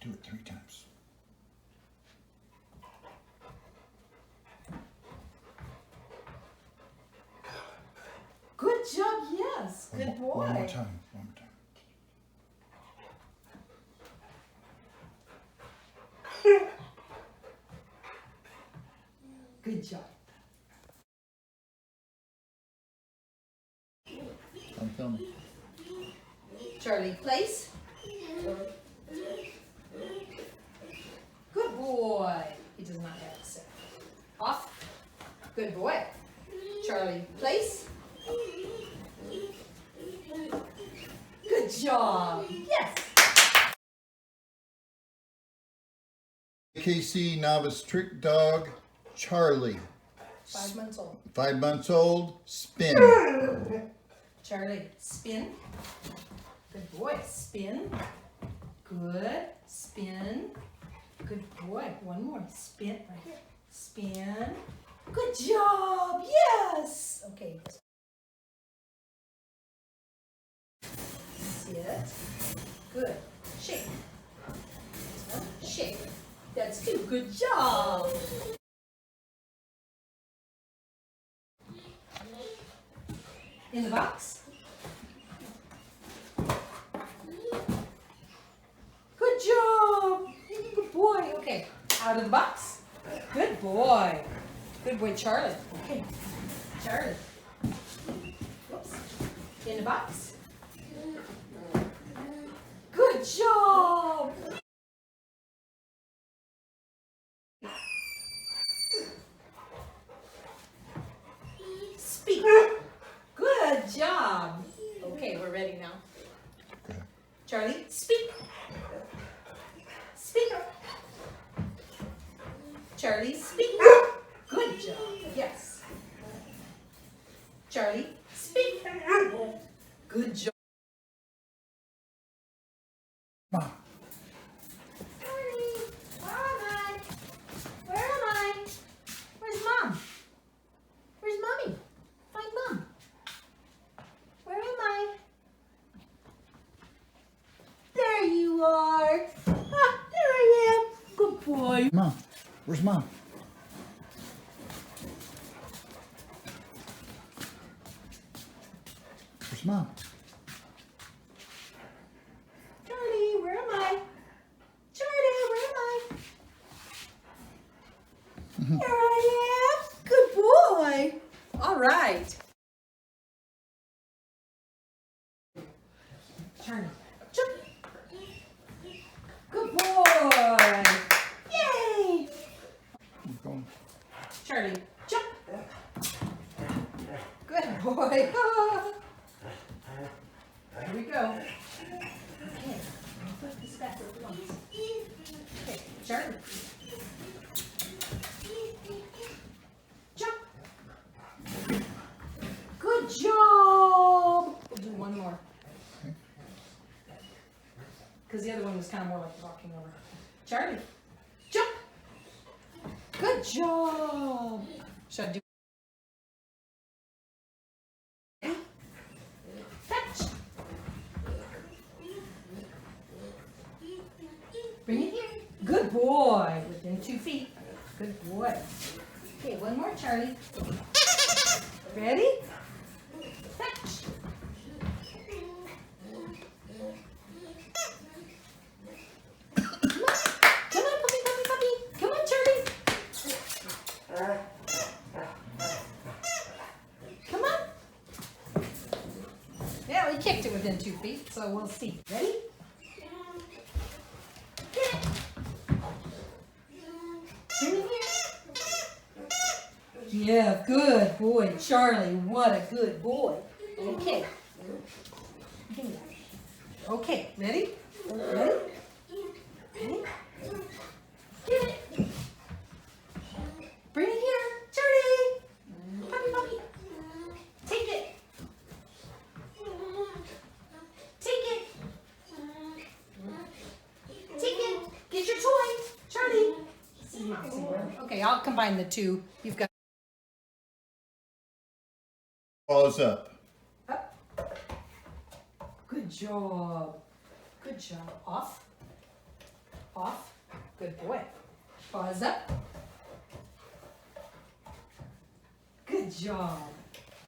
Do it 3 times. Good job, yes. Good boy. One more time. One more time. Good job. I'm filming. Charlie, place. Good boy. He does not have to sit. Off. Good boy. Charlie, place. Good job. Yes. KC Novice Trick Dog Charlie. 5 months old. 5 months old. Spin. Charlie, spin. Good boy. Spin. Good. Spin. Good boy. One more. Spin right here. Spin. Good job. Yes. Okay. Sit. Good. Shake. Shake. That's 2. Good job. In the box. Good job. Good boy. Okay. Out of the box. Good boy. Good boy, Charlie. Okay. Charlie. Whoops. In the box. Good job. Speak. Good job. Okay, we're ready now. Okay. Charlie, speak. Speak. Charlie, speak. Good job. Yes. Charlie, speak. Good job. Mom. Charlie, where am I? Where am I? Where's Mom? Where's Mommy? Find Mom. Where am I? There you are. Ah, there I am. Good boy. Mom. Where's Mom? Where's Mom? Charlie, where am I? Charlie, where am I? Here I am. Good boy. All right. Charlie, jump. Good boy. Yay. Keep going. Charlie, jump. Good boy. Here we go. Okay, I'll put this back at once. Okay, Charlie. Jump. Good job. We'll do one more. Because the other one was kind of more like walking over. Charlie, jump. Good job. Should I do? Fetch. Bring it here. Good boy. Within 2 feet. Good boy. Okay, one more, Charlie. Ready? Fetch. Come on, puppy, puppy, puppy. Come on, Charlie. Come on. Yeah, we kicked it within 2 feet, so we'll see. Ready? Get it. Bring it here. Yeah, good boy, Charlie. What a good boy. Okay. Okay, ready? Ready? Ready? Get it. Bring it here. Charlie. Puppy, puppy. Take it. Take it. Take it. Get your toy. Charlie. Okay, I'll combine the two. You've got Paws up. up. Good job. Good job. Off. Off. Good boy. Paws up. Good job.